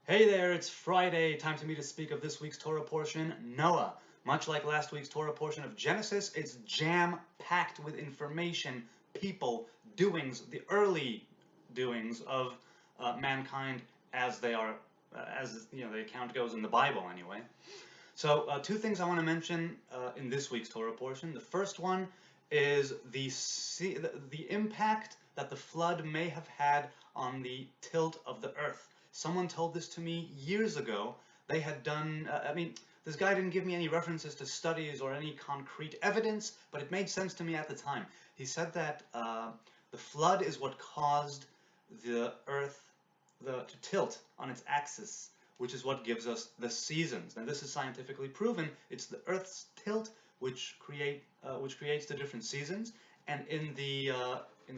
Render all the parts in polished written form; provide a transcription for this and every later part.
Hey there, it's Friday. Time for me to speak of this week's Torah portion, Noah. Much like last week's Torah portion of Genesis, it's jam-packed with information, people, doings, the early doings of mankind as they are, as the account goes in the Bible anyway. So, two things I want to mention in this week's Torah portion. The first one is the impact that the flood may have had on the tilt of the earth. Someone told this to me years ago. They had done, this guy didn't give me any references to studies or any concrete evidence, but it made sense to me at the time. He said that the flood is what caused the earth to tilt on its axis, which is what gives us the seasons. Now, this is scientifically proven. It's the Earth's tilt which creates the different seasons. And in the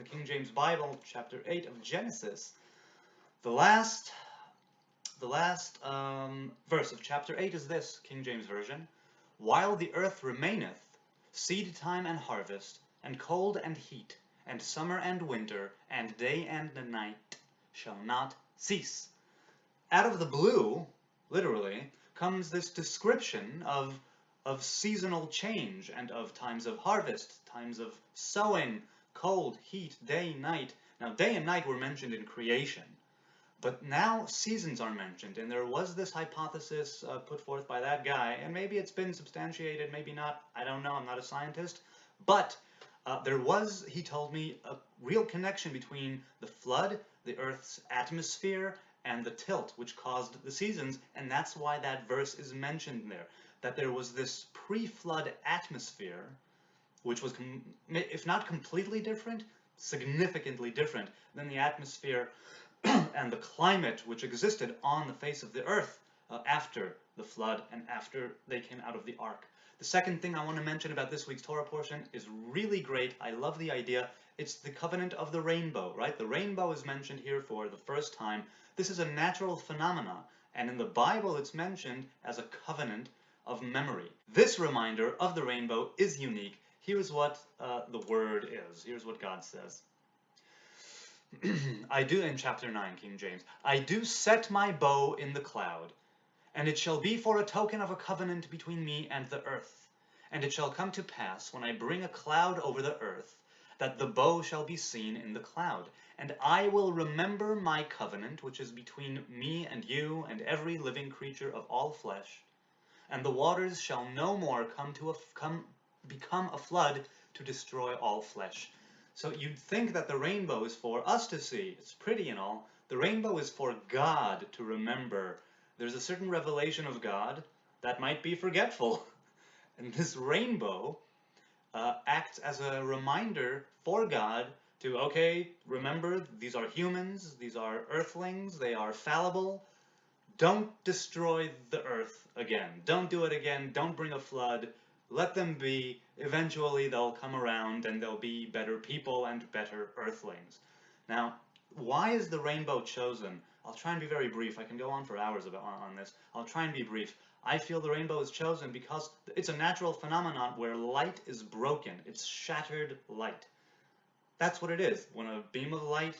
King James Bible, chapter 8 of Genesis, the last verse of chapter 8 is this, King James Version: "While the earth remaineth, seed time and harvest, and cold and heat, and summer and winter, and day and night shall not cease." Out of the blue, literally, comes this description of seasonal change and of times of harvest, times of sowing, cold, heat, day, night. Now, day and night were mentioned in creation, but now seasons are mentioned, and there was this hypothesis put forth by that guy, and maybe it's been substantiated, maybe not, I don't know, I'm not a scientist, but there was, he told me, a real connection between the flood, the Earth's atmosphere, and the tilt, which caused the seasons, and that's why that verse is mentioned there. That there was this pre-flood atmosphere, which was, if not completely different, significantly different than the atmosphere and the climate which existed on the face of the earth after the flood and after they came out of the ark. The second thing I want to mention about this week's Torah portion is really great. I love the idea. It's the covenant of the rainbow, right? The rainbow is mentioned here for the first time. This is a natural phenomena, and in the Bible it's mentioned as a covenant of memory. This reminder of the rainbow is unique. Here's what the word is. Here's what God says. I do, in chapter 9, King James, "I do set my bow in the cloud, and it shall be for a token of a covenant between me and the earth. And it shall come to pass, when I bring a cloud over the earth, that the bow shall be seen in the cloud. And I will remember my covenant, which is between me and you and every living creature of all flesh. And the waters shall no more become a flood to destroy all flesh." So you'd think that the rainbow is for us to see. It's pretty and all. The rainbow is for God to remember. There's a certain revelation of God that might be forgetful. And this rainbow acts as a reminder for God to, okay, remember, these are humans, these are earthlings, they are fallible. Don't destroy the earth again. Don't do it again. Don't bring a flood. Let them be. Eventually they'll come around and they'll be better people and better earthlings. Now, why is the rainbow chosen? I'll try and be very brief. I can go on for hours on this. I'll try and be brief. I feel the rainbow is chosen because it's a natural phenomenon where light is broken. It's shattered light. That's what it is. When a beam of light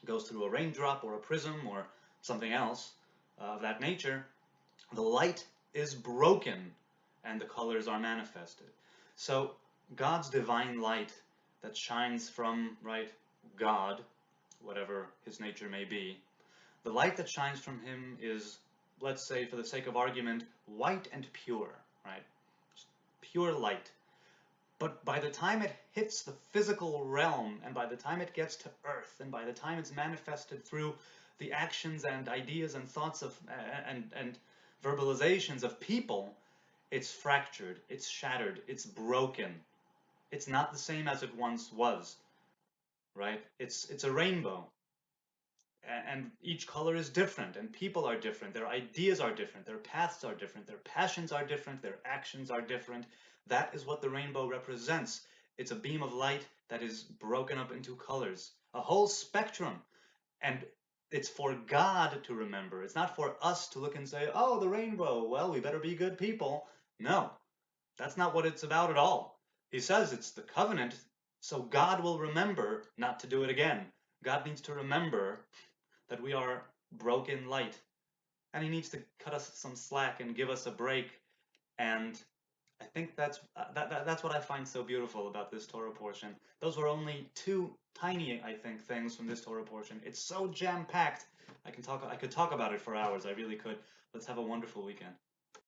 goes through a raindrop or a prism or something else of that nature, the light is broken and the colors are manifested. So God's divine light that shines from, right, God, whatever his nature may be, the light that shines from him is, let's say for the sake of argument, white and pure, right? Pure light. But by the time it hits the physical realm, and by the time it gets to earth, and by the time it's manifested through the actions and ideas and thoughts of and verbalizations of people, it's fractured, it's shattered, it's broken. It's not the same as it once was, right? It's a rainbow. And each color is different, and people are different, their ideas are different, their paths are different, their passions are different, their actions are different. That is what the rainbow represents. It's a beam of light that is broken up into colors, a whole spectrum. And it's for God to remember. It's not for us to look and say, oh, the rainbow, well, we better be good people. No, that's not what it's about at all. He says it's the covenant, so God will remember not to do it again. God needs to remember that we are broken light. and he needs to cut us some slack and give us a break. And I think that's what I find so beautiful about this Torah portion. Those were only two tiny, I think, things from this Torah portion. It's so jam-packed. I could talk about it for hours. I really could. Let's have a wonderful weekend.